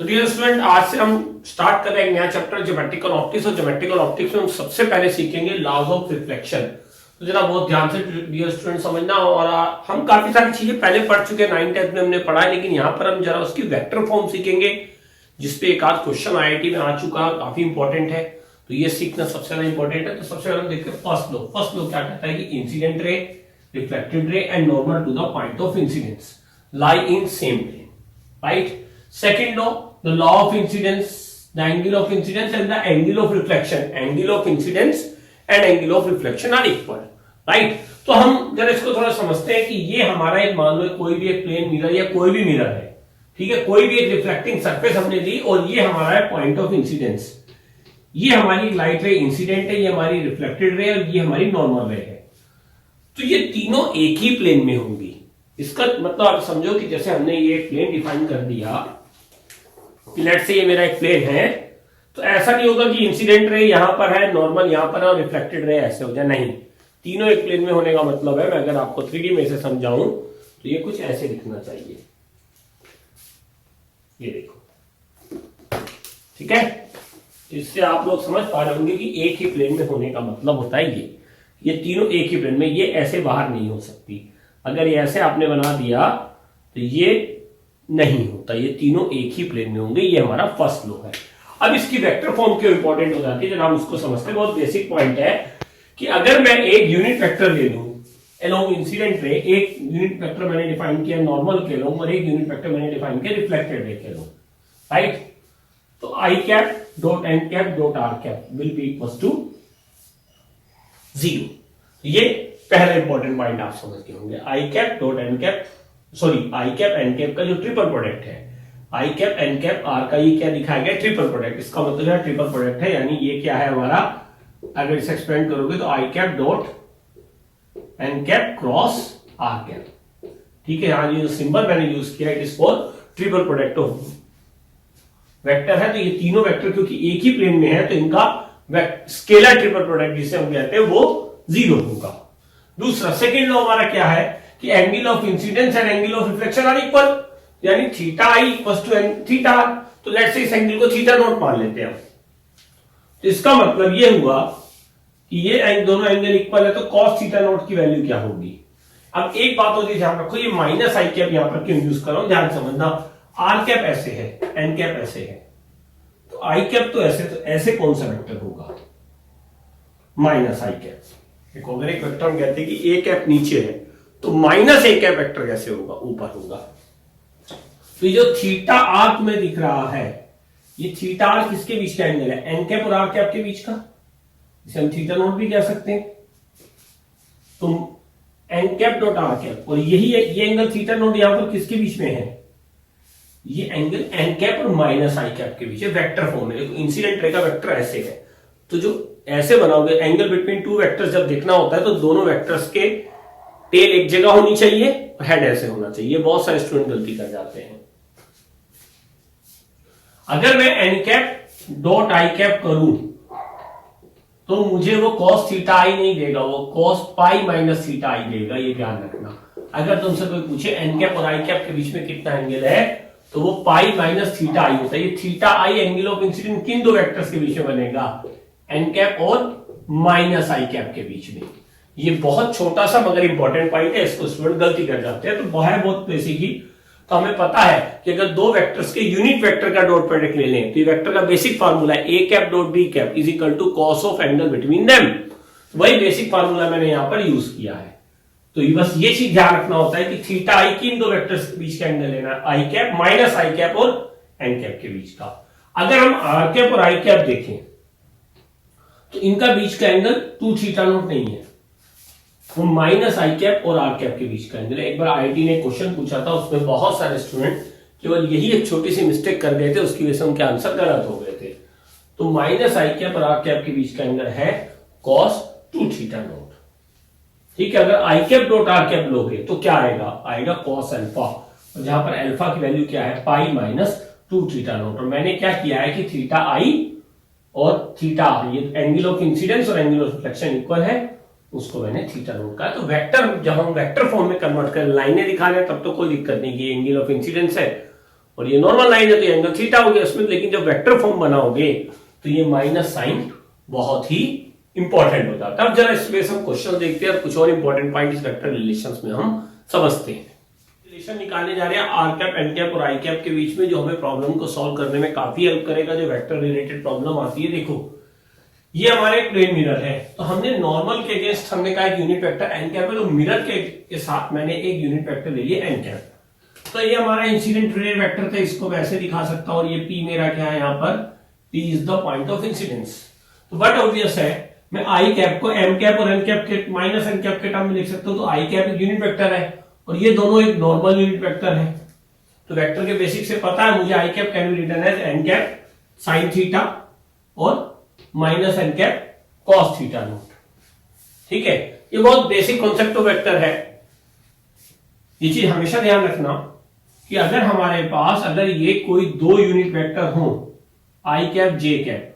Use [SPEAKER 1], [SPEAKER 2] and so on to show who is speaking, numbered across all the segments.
[SPEAKER 1] तो dear student, आज से हम स्टार्ट कर रहे हैं एक नया चैप्टर ज्योमेट्रिकल ऑप्टिक्स। और ज्योमेट्रिकल ऑप्टिक्स में हम सबसे पहले सीखेंगे लॉज ऑफ रिफ्लेक्शन। तो जरा बहुत ध्यान से डियर स्टूडेंट समझना। और हम काफी सारी चीजें पहले पढ़ चुके हैं, 9th 10th में हमने पढ़ा है, लेकिन यहाँ पर हम जरा उसकी वेक्टर फॉर्म सीखेंगे, जिसपे एक आध क्वेश्चन आईआईटी में आ चुका, काफी इंपॉर्टेंट है। तो ये सीखना सबसे ज्यादा इंपॉर्टेंट है। तो सबसे पहले हम देखते हैं फर्स्ट लॉ। फर्स्ट लॉ क्या कहता है कि incident ray, reflected ray and normal to the point of incidence lie in same plane, right? Second law, the law of incidence, the angle of incidence and the angle of reflection, angle of incidence and angle of reflection are equal, right? तो हम जरा इसको थोड़ा समझते हैं कि ये हमारा एक, मान लो कोई भी एक प्लेन मिरर या कोई भी मिरर है, ठीक है, कोई भी एक रिफ्लेक्टिंग सरफेस हमने ली और ये हमारा है पॉइंट ऑफ इंसिडेंस। ये हमारी लाइट रे इंसिडेंट है, ये हमारी रिफ्लेक्टेड रे और ये हमारी नॉर्मल रे है। तो ये तीनों एक ही प्लेन में होंगी। इसका मतलब आप समझो कि जैसे हमने ये प्लेन डिफाइन कर दिया कि लेट से ये मेरा एक प्लेन है, तो ऐसा नहीं होगा कि इंसिडेंट रे यहां पर है, नॉर्मल यहां पर है और रिफ्लेक्टेड रे ऐसे हो जाए। नहीं, तीनों एक प्लेन में होने का मतलब है, मैं अगर आपको 3D में से समझाऊं तो ये कुछ ऐसे दिखना चाहिए। ये देखो, ठीक है। इससे आप लोग समझ पा रहे होंगे कि एक ही प्लेन में होने का मतलब होता है ये तीनों एक ही प्लेन में, ये ऐसे बाहर नहीं हो सकती। अगर ये ऐसे आपने बना दिया तो ये नहीं होता, ये तीनों एक ही प्लेन में होंगे। ये हमारा फर्स्ट लॉ है। अब इसकी वेक्टर फॉर्म क्यों इंपॉर्टेंट हो जाती है, जब हम उसको समझते हैं, बहुत बेसिक पॉइंट है कि अगर मैं एक यूनिट वेक्टर ले लूं अलोंग इंसिडेंट रे, एक यूनिट वेक्टर मैंने डिफाइन किया नॉर्मल के लोग और एक यूनिट वेक्टर मैंने डिफाइन किया रिफ्लेक्टेड रे के लोग, राइट? तो I cap dot N cap dot are cap will be equal to 0। ये पहला इंपॉर्टेंट पॉइंट आप समझ के होंगे। I cap dot N cap, sorry I cap N cap का जो ट्रिपल प्रोडक्ट है, आई कैप एन कैप आर का, ये क्या दिखाया गया, ट्रिपल प्रोडक्ट। इसका मतलब है ट्रिपल प्रोडक्ट है, यानी ये क्या है हमारा, अगर इसे एक्सपेंड करोगे तो I cap dot N cap cross R cap, ठीक है। यहां ये जो सिंबल मैंने यूज किया it is for triple product of vector है। तो ये तीनों वेक्टर क्योंकि एक ही प्लेन में है तो इनका स्केलर ट्रिपल प्रोडक्ट जिसे हम कहते हैं वो 0 होगा। दूसरा सेकंड लॉ हमारा क्या है कि angle of incidence and angle of reflection are equal, यानी theta I equals to theta. तो लेट्स से इस एंगल को थीटा नॉट मान लेते हैं। तो इसका मतलब ये हुआ कि ये दोनों एंगल इक्वल है, तो cos थीटा नॉट की वैल्यू क्या होगी। अब एक बात होती है, ध्यान रखो, ये माइनस आई कैप यहां पर क्यों यूज कर रहा हूं, ध्यान समझना। आर कैप ऐसे है, एन कैप ऐसे है, तो आई कैप तो ऐसे कौन सा वेक्टर होगा, माइनस आई कैप। देखो, अगर एक वेक्टर हम कहते हैं कि ए कैप नीचे है तो माइनस ए कैप वेक्टर कैसे होगा, ऊपर होगा। तो ये जो थीटा आर तुम्हें दिख रहा है, ये थीटा आर किसके बीच का एंगल है, एन कैप और आर कैप के बीच का, इसे हम थीटा नोट भी कह सकते हैं। तो n cap dot are cap, और यही है ये एंगल थीटा नोट यहां पर किसके बीच में है, ये एंगल एन कैप और माइनस आई कैप के बीच है। वेक्टर फॉर्म में इंसिडेंट रे का वेक्टर ऐसे है, तो जो ऐसे बनाओगे एंगल बिटवीन टू वेक्टर्स जब देखना होता है तो दोनों वेक्टर्स के टेल एक जगह होनी चाहिए, हेड ऐसे होना चाहिए। बहुत सारे स्टूडेंट गलती कर जाते हैं। अगर मैं n cap dot i cap करूं तो मुझे वो cos थीटा आई नहीं देगा, वो cos पाई माइनस थीटा आई देगा, ये ध्यान रखना। अगर तुमसे कोई पूछे एन कैप और आई कैप के बीच में कितना एंगल है तो वो पाई माइनस थीटा आई होता है। ये theta I angle of incident किन दो वेक्टर्स के बीच में बनेगा, एन कैप और माइनस आई कैप के बीच में। ये बहुत छोटा सा मगर इंपॉर्टेंट पॉइंट है, इसको स्टूडेंट गलती कर जाते हैं। तो है बहुत बेसिक ही। तो हमें पता है कि अगर दो वेक्टर्स के यूनिट वेक्टर का डॉट प्रोडक्ट ले लें तो ये वेक्टर का बेसिक फार्मूला है A cap dot B cap is equal to cos of angle between them. वही बेसिक फार्मूला मैंने यहां पर यूज किया है। तो बस ये चीज ध्यान रखना होता है कि थीटा आई किन दो वेक्टर्स के बीच का एंगल लेना है, आई कैप माइनस आई कैप और एन कैप के बीच का। अगर हम आर कैप और आई कैप देखें तो इनका बीच का एंगल 2 थीटा नॉट नहीं है, वो माइनस आई कैप और आर कैप के बीच का एंगल है। एक बार आईआईटी ने क्वेश्चन पूछा था, उसमें बहुत सारे स्टूडेंट केवल यही एक छोटी सी मिस्टेक कर गए थे, उसकी वजह से उनके आंसर गलत हो गए थे। तो माइनस आई कैप और आर कैप के बीच का एंगल है cos 2 थीटा नॉट, ठीक है। अगर आई कैप डॉट आर कैप लोगे तो क्या आएगा, आएगा cos अल्फा, और जहां पर अल्फा की वैल्यू क्या है, पाई माइनस 2 थीटा नॉट। और मैंने क्या किया है कि थीटा आई और थीटा, ये एंगल ऑफ इंसिडेंस और एंगल ऑफ रिफ्लेक्शन इक्वल है, उसको मैंने थीटा नोट का। तो वेक्टर जब हम वेक्टर फॉर्म में कन्वर्ट कर लाइनें दिखा रहे हैं तब तो कोई दिक्कत नहीं, ये एंगल ऑफ इंसिडेंस है और ये नॉर्मल लाइन है तो एंगल थीटा हो गया इसमें, लेकिन जब वेक्टर फॉर्म बनाओगे तो ये माइनस साइन बहुत ही इंपॉर्टेंट हो जाता है। अब जरा इसमें हम क्वेश्चन देखते हैं और कुछ और इंपॉर्टेंट पॉइंट इस वेक्टर रिलेशंस में हम समझते हैं। रिलेशन निकालने जा रहे हैं आर कैप एन कैप और आई कैप के बीच में, जो हमें प्रॉब्लम को सॉल्व करने में काफी हेल्प करेगा। जो वेक्टर रिलेटेड प्रॉब्लम आती है, देखो ये हमारे प्लेन मिरर है, तो हमने नॉर्मल के अगेंस्ट हमने कहा एक यूनिट वेक्टर एन कैप है, तो मिरर के साथ मैंने एक यूनिट वेक्टर ले लिया एन कैप। तो ये हमारा इंसिडेंट रे वेक्टर था, इसको वैसे दिखा सकता हूं, और ये P मेरा क्या है यहाँ पर, P is the point of incidence. तो बट ऑब्वियस है मैं आई कैप को एम कैप और एन कैप के माइनस एन कैप के टर्म में लिख सकता हूं, तो आई कैप एक यूनिट वेक्टर है और ये दोनों एक नॉर्मल यूनिट वेक्टर है। तो वेक्टर के बेसिक से पता है मुझे I cap can be written as N cap sine theta और minus N cap cos theta naught. ठीक है, ये बहुत बेसिक कॉन्सेप्ट ऑफ वेक्टर है। ये चीज हमेशा ध्यान रखना कि अगर हमारे पास अगर ये कोई दो यूनिट वेक्टर हो, आई कैप जे कैप,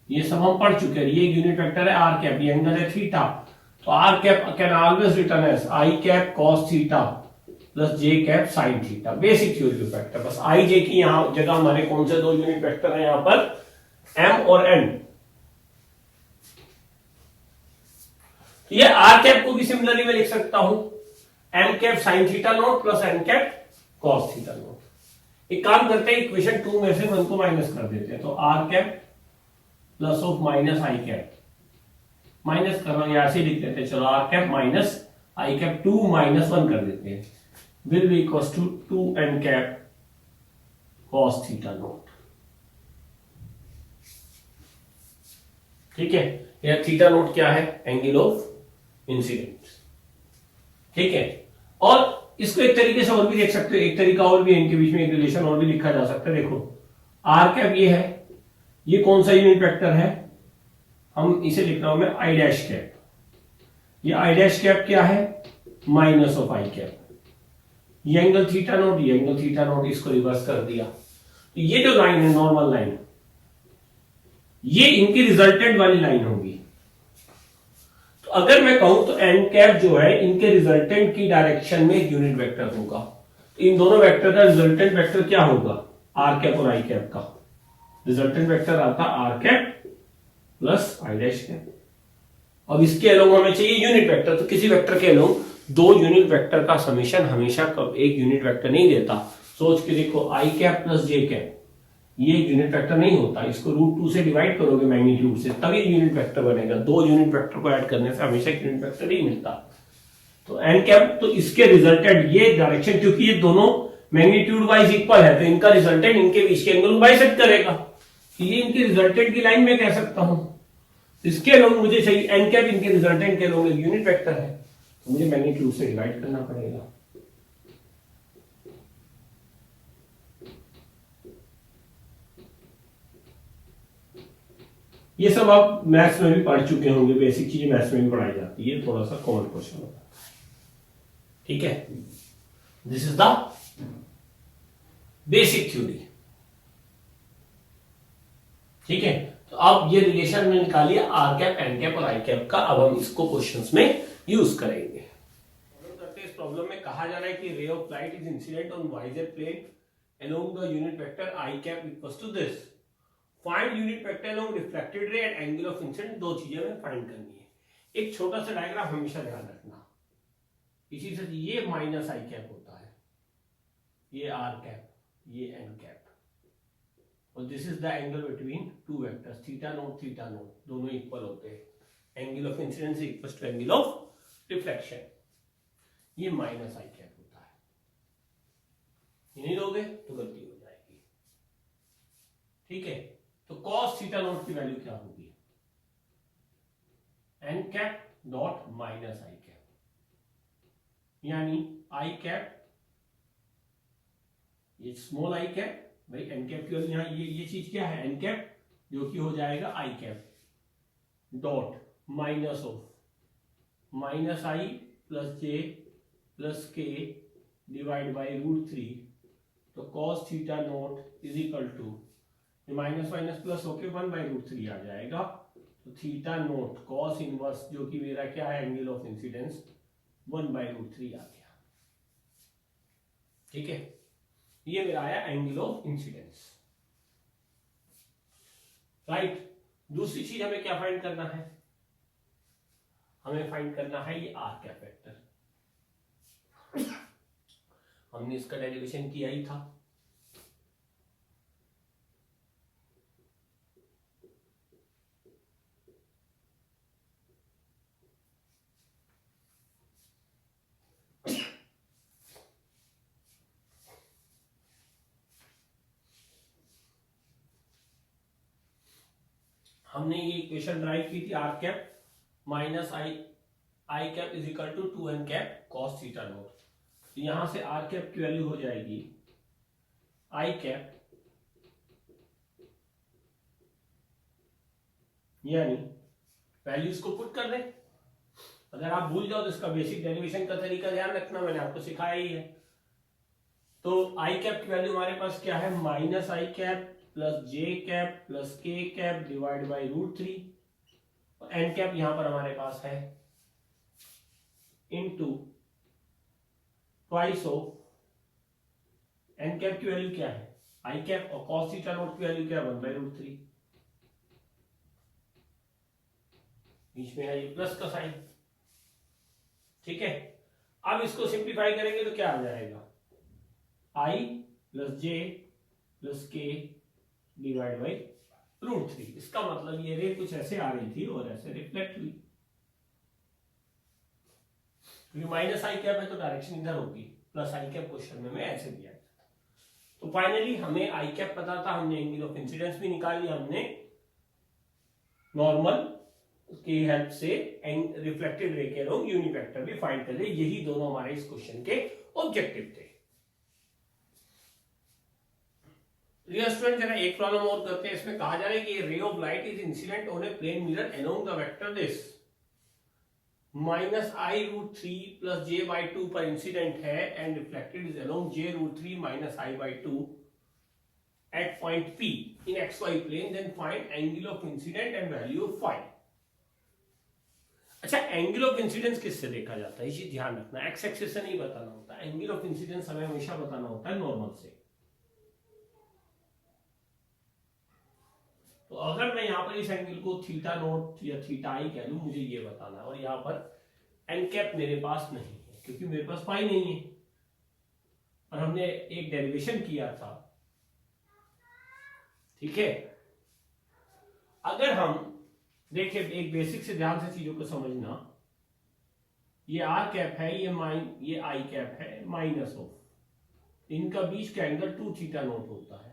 [SPEAKER 1] ये सब हम पढ़ चुके हैं, ये एक यूनिट वेक्टर है आर कैप, ये एंगल है थीटा, तो r cap can always written as i cap cos theta plus J cap sine theta, basic theory of vector. बस आई जे की यहां जगह हमारे कौन से दो यूनिट वेक्टर है यहां पर, एम और एन। ये आर कैप को भी सिमिलरली मैं लिख सकता हूं m cap sine theta naught plus n cap cos theta naught. एक काम करते हैं, इक्वेशन 2 में से 1 को माइनस कर देते हैं, तो r cap plus of minus I cap, minus करना यहां से लिख देते हैं, चलो आर कैप माइनस आई कैप 2 माइनस 1 कर देते हैं, will be equals to 2 N cap cos theta naught. ठीक है, यह थीटा नॉट क्या है, एंगल ऑफ इंसिडेंट। ठीक है, और इसको एक तरीके से और भी देख सकते हो, एक तरीका और भी है, इनके बीच में एक रिलेशन और भी लिखा जा सकता है। देखो आर कैप ये है, ये कौन सा यूनिट वेक्टर है, हम इसे लिख रहा हूं मैं आई डैश कैप। ये आई डैश कैप क्या है, माइनस ऑफ आई कैप। ये एंगल थीटा नॉट, ये एंगल थीटा नॉट, इसको रिवर्स कर दिया। तो ये जो लाइन है नॉर्मल लाइन, ये इनकी रिजल्टेंट वाली लाइन होगी। तो अगर मैं कहूं तो एन कैप जो है इनके रिजल्टेंट की डायरेक्शन में एक यूनिट वेक्टर होगा, तो इन दोनों वेक्टर का रिजल्टेंट वेक्टर क्या होगा, आर कैप और आई कैप का रिजल्टेंट वेक्टर आता r cap plus i dash cap. अब इसके अलोंग हमें चाहिए यूनिट वेक्टर, तो किसी वेक्टर के अलोंग दो यूनिट वेक्टर का समीशन हमेशा एक यूनिट वेक्टर नहीं देता। सोच के देखो आई कैप प्लस जे कैप, ये एक यूनिट वेक्टर नहीं होता, इसको √2 से डिवाइड करोगे मैग्नीट्यूड से, तभी यूनिट वेक्टर बनेगा। दो यूनिट वेक्टर को ऐड करने से हमेशा एक यूनिट वेक्टर नहीं मिलता। तो एन कैप, तो इसके रिजल्टेंट ये डायरेक्शन, क्योंकि ये दोनों मैग्नीट्यूड वाइज इक्वल है, तो इनका रिजल्टेंट इनके बीच के एंगल को बाइसेक्ट करेगा। तो ये इनकी रिजल्टेंट की लाइन में कह सकता हूं। इसके अलोंग मुझे चाहिए एन कैप, इनके रिजल्टेंट के अलोंग एक यूनिट वेक्टर है, तो मुझे मैग्नीट्यूड से डिवाइड करना पड़ेगा। ये सब आप मैथ्स में भी पढ़ चुके होंगे, बेसिक चीजें मैथ्स में भी पढ़ाई जाती है, थोड़ा सा कॉमन क्वेश्चन होता है। ठीक है, this is the basic theory. ठीक है, तो अब ये रिलेशन में निकालिए आर कैप एन कैप और आई कैप का। अब हम इसको क्वेश्चंस में यूज करेंगे। इस प्रॉब्लम में कहा जा रहा है कि ray of light is incident on visor plane along the unit vector i cap equals to this. Find unit vector along reflected ray and angle of incident. दो चीजें हमें फाइंड करनी है। एक छोटा सा डायग्राम हमेशा ध्यान रखना, इसी से ये माइनस आई कैप होता है, ये आर कैप, ये एन कैप, और this is the angle between two vectors theta naught, दोनों इक्वल होते हैं। Angle of incidence equals to angle of reflection. ये माइनस आई कैप होता है, ये नहीं दोगे तो गलती हो जाएगी। ठीक है, तो कॉस थीटा नोट की वैल्यू क्या होगी, एन कैप डॉट माइनस आई कैप, यानी आई कैप, ये स्मॉल आई कैप, भाई एन कैप की वैल्यू यहां ये चीज क्या है, एन कैप, जो कि हो जाएगा I cap dot minus of minus I plus J plus K divide by √3। तो cos theta naught is equal to minus minus plus होके 1/√3 आ जाएगा। तो थीटा नोट कॉस इनवर्स, जो कि मेरा क्या है एंगल ऑफ इंसिडेंस, 1/√3 आ गया। ठीक है, ये मेरा आया एंगल ऑफ इंसिडेंस, राइट। दूसरी चीज हमें क्या फाइंड करना है, हमें फाइंड करना है ये आर कैप वेक्टर। हमने इसका डेरिवेशन किया ही था, हमने ये इक्वेशन ड्राइव की थी r cap minus I cap is equal to 2n cap cos theta naught. तो यहां से आर कैप की वैल्यू हो जाएगी आई कैप, यानी वैल्यूज को पुट कर दें। अगर आप भूल जाओ तो इसका बेसिक डेरिवेशन का तरीका ध्यान रखना, मैंने आपको सिखाया ही है। तो आई कैप की वैल्यू हमारे पास क्या है, minus I cap plus J cap plus k cap divide by √3, और एन कैप यहां पर हमारे पास है into twice of n cap की वैल्यू क्या है आई कैप, और कॉस थीटा नॉट की वैल्यू क्या है 1/√3, बीच में है ये प्लस का साइन, ठीक है। अब इसको सिंप्लीफाई करेंगे तो क्या आ जाएगा, आई plus J plus K divide by √3। इसका मतलब ये रे कुछ ऐसे आ रही थी और ऐसे रिफ्लेक्ट हुई, क्योंकि माइनस आई कैप है तो डायरेक्शन इधर होगी, प्लस आई कैप क्वेश्चन में ऐसे दिया था। तो फाइनली हमें आई कैप पता था, हमने एंगल ऑफ इंसिडेंस भी निकाल लिया, हमने नॉर्मल की हेल्प से रिफ्लेक्टेड रे के अलोंग यूनिट वेक्टर भी फाइंड कर लिया। यही दोनों हमारे इस क्वेश्चन के ऑब्जेक्टिव थे। स्टूडेंट जरा एक प्रॉब्लम और करते हैं। इसमें कहा जा रहा है कि ray of light is incident on a plane mirror along the vector this minus i √3 plus j by 2 पर इंसिडेंट है and reflected is along j √3 minus I by 2 at point P in XY plane, then find angle of incident and value of phi. अच्छा, angle of incidence किससे देखा जाता है, ये चीज ध्यान रखना, एक्स एक्सिस से नहीं बताना होता। एंगल ऑफ इंसिडेंस हमें हमेशा बताना होता है नॉर्मल से। तो अगर मैं यहां पर इस एंगल को थीटा नोट या थीटा आई कह लूं, मुझे ये बताना है, और यहां पर एन कैप मेरे पास नहीं है क्योंकि मेरे पास पाई नहीं है, और हमने एक डेरिवेशन किया था, ठीक है। अगर हम देखिए, एक बेसिक से ध्यान से चीजों को समझना, ये आर कैप है, ये आई कैप है, माइनस ऑफ इनका बीच का एंगल 2 थीटा नोट होता है।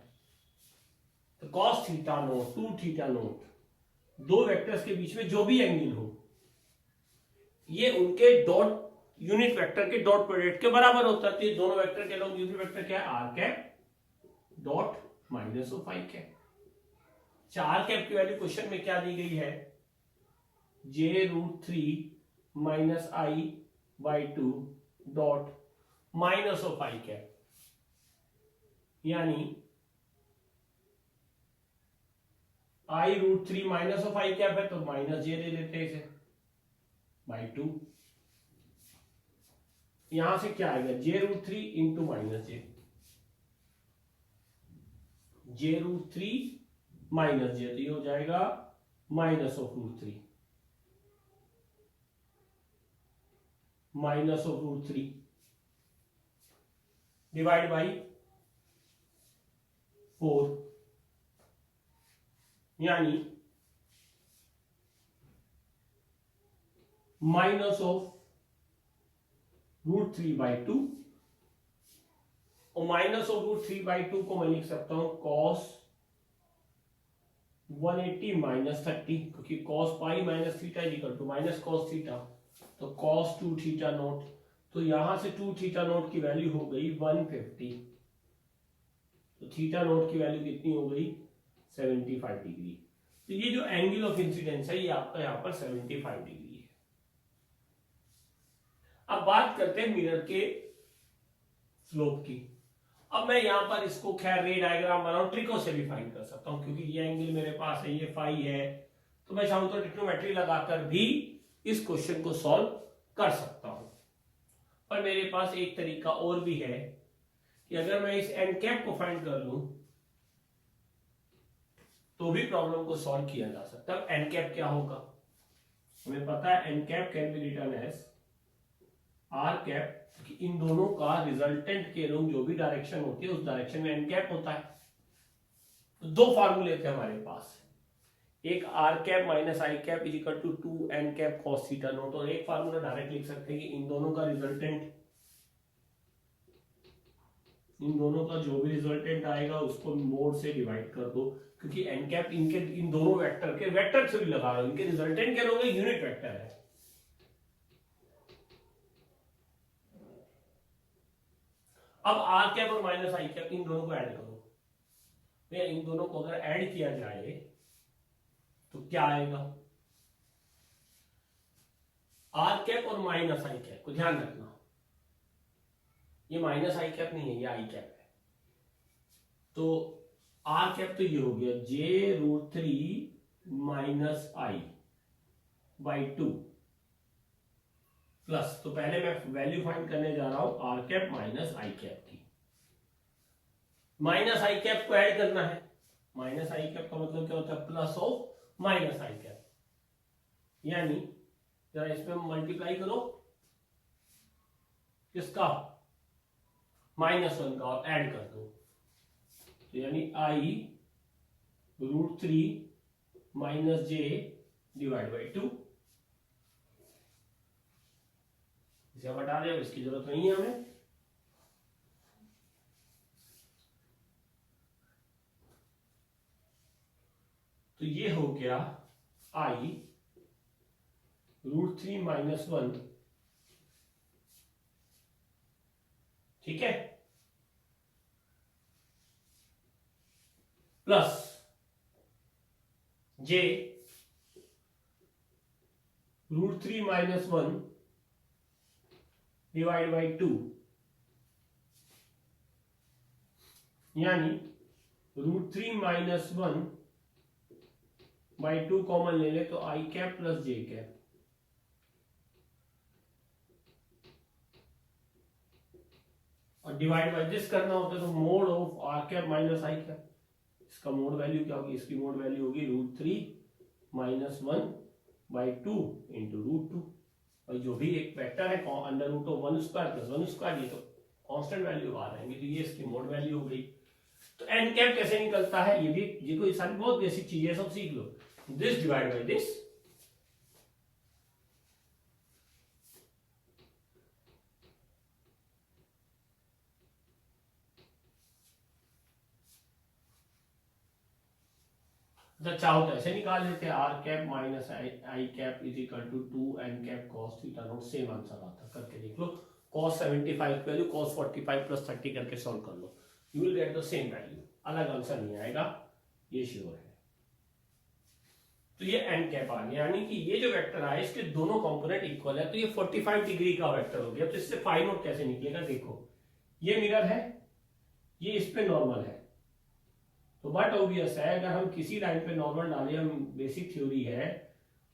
[SPEAKER 1] तो cos theta note 2 theta note, दो वेक्टर्स के बीच में जो भी एंगल हो, ये उनके डॉट यूनिट वेक्टर के डॉट प्रोडक्ट के बराबर होता है। दोनों वेक्टर के लोग यूनिट वेक्टर क्या है, are cap dot minus of I cap. R cap की वैल्यू क्वेश्चन में क्या दी गई है, j√3 minus I by 2 dot minus of I cap, यानी i√3 minus of I cap है तो माइनस जे ले लेते हैं इसे बाई 2। यहां से क्या आएगा, j√3 into minus j√3 minus जे, तो ये हो जाएगा minus of √3 minus of √3 divide by 4, यानी माइनस ऑफ √3 बाई 2, और माइनस ऑफ √3 बाई 2 को मैं लिख सकता हूं कॉस 180 माइनस 30, क्योंकि cos pi minus theta is equal to minus cos theta, तो कॉस 2 थीटा नोट। तो यहां से 2 थीटा नोट की वैल्यू हो गई 150, तो थीटा नोट की वैल्यू कितनी हो गई 75 डिग्री। तो ये जो एंगल ऑफ इंसिडेंस है ये आपका यहां पर 75 डिग्री है। अब बात करते हैं मिरर के स्लोप की। अब मैं यहां पर इसको खैर रे डायग्राम बनाऊं, ट्रिको से भी फाइंड कर सकता हूं, क्योंकि ये एंगल मेरे पास है, ये फाई है, तो मैं चाहूं तो ट्रिग्नोमेट्री लगाकर भी इस क्वेश्चन को सॉल्व कर सकता हूं। पर मेरे पास एक तरीका और भी है कि अगर मैं इस एन कैप को फाइंड कर लूं तो भी प्रॉब्लम को सॉल्व किया जा सकता है। एन कैप क्या होगा, हमें पता है N cap can be written as R cap, कि इन दोनों का रिजल्टेंट के लोग जो भी डायरेक्शन होती है उस डायरेक्शन में एन कैप होता है। तो दो फार्मूले थे हमारे पास, एक R cap minus I cap is equal to 2 N cap cos theta naught, और एक फार्मूला डायरेक्ट लिख सकते हैं कि इन दोनों का रिजल्टेंट, इन दोनों का जो भी रिजल्टेंट आएगा उसको मोड से डिवाइड कर दो, क्योंकि एन कैप इनके इन दोनों वेक्टर के वेक्टर से भी लगा रहा हूं, इनके रिजल्टेंट क्या होगा, यूनिट वेक्टर है। अब आर कैप और माइनस आई कैप इन दोनों को ऐड करो, भैया इन दोनों को अगर ऐड किया जाए तो क्या आएगा, आर कैप और माइनस आई कैप को ध्यान रखना, ये माइनस आई कैप नहीं है, ये आई कैप है। तो आर कैप तो ये हो गया j√3 minus I by 2 plus, तो पहले मैं वैल्यू फाइंड करने जा रहा हूं आर कैप माइनस आई कैप की। माइनस आई कैप को ऐड करना है, माइनस आई कैप का मतलब क्या होता है, plus of minus I cap, यानी जरा इसमें मल्टीप्लाई करो किसका, -1 का, और ऐड कर दो, तो यानी i√3 minus j divide by 2, इसे हटा दें, इसकी जरूरत नहीं है हमें। तो ये हो गया i√3 माइनस 1, ठीक है, plus j√3 minus 1 divide by 2, यानी √3 माइनस 1 बाई 2 कॉमन ले ले तो I cap plus J cap, और डिवाइड बाई दिस करना होता है तो mod of R cap minus I cap, इसका मोड वैल्यू क्या होगी, इसकी मोड वैल्यू होगी √3 माइनस 1 बाई 2 इंटू √2, और जो भी एक वेक्टर है under root of 1 square plus 1 square, ये तो कांस्टेंट वैल्यू आ रहेंगे, तो ये इसकी मोड वैल्यू हो गई। तो एन कैप कैसे निकलता है, ये भी, ये कोई सारी बहुत बेसिक चीजें सब सीख लो, दिस डिवाइड बाई दिस, चाहो तो ऐसे निकाल लेते हैं, R cap minus I cap is equal to 2 N cap cos theta naught, same answer आता, करके देख लो, cos 75 की वैल्यू cos 45 प्लस 30 करके सॉल्व कर लो, you will get the same value, अलग आंसर नहीं आएगा, ये श्योर है। तो ये एन कैप आ गया, यानी कि ये जो वेक्टर आया इसके दोनों कंपोनेंट इक्वल है, तो ये 45 डिग्री का वेक्टर हो गया। तो इससे फाई नोट कैसे निकलेगा, देखो ये मिरर है, ये इस पे नॉर्मल है, तो बट ऑब्वियस है अगर हम किसी लाइन पे नॉर्मल डालें, हम बेसिक थ्योरी है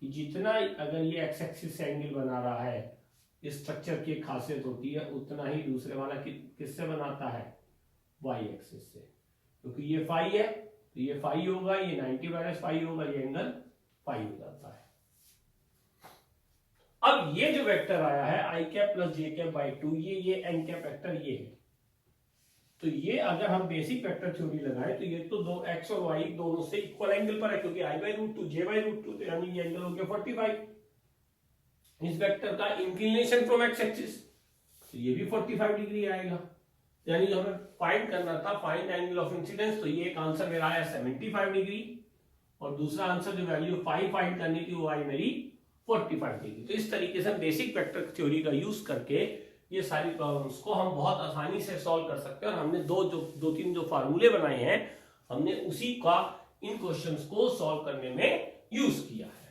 [SPEAKER 1] कि जितना अगर ये एक्स एक्सिस से एंगल बना रहा है, इस स्ट्रक्चर की खासियत होती है, उतना ही दूसरे वाला किससे बनाता है, वाई एक्सिस से, क्योंकि ये फाई है तो ये फाई होगा, ये 90 माइनस फाई होगा, ये एंगल फाई हो जाता है। अब ये जो वेक्टर आया है आई cap plus J cap by 2, ये एन कैप वेक्टर ये है, तो ये अगर हम बेसिक वेक्टर थ्योरी लगाएं तो ये तो दो एक्स और वाई दोनों से इक्वल एंगल पर है, क्योंकि आई बाई √2 जे बाई √2, तो यानी ये एंगल हो गया 45। इस वेक्टर का इंक्लिनेशन फ्रॉम एक्स एक्सिस, तो ये भी 45 डिग्री आएगा, यानी हमें फाइंड करना था फाइंड एंगल ऑफ इंसिडेंस, तो ये एक आंसर मेरा आया 75 डिग्री, और दूसरा आंसर जो वैल्यू फाई फाइंड करनी थी वो आई मेरी 45 डिग्री। तो इस तरीके से बेसिक वेक्टर थ्योरी का यूज करके ये सारी प्रॉब्लम्स को हम बहुत आसानी से सॉल्व कर सकते हैं, और हमने दो तीन जो फार्मूले बनाए हैं हमने उसी का इन क्वेश्चंस को सॉल्व करने में यूज किया है।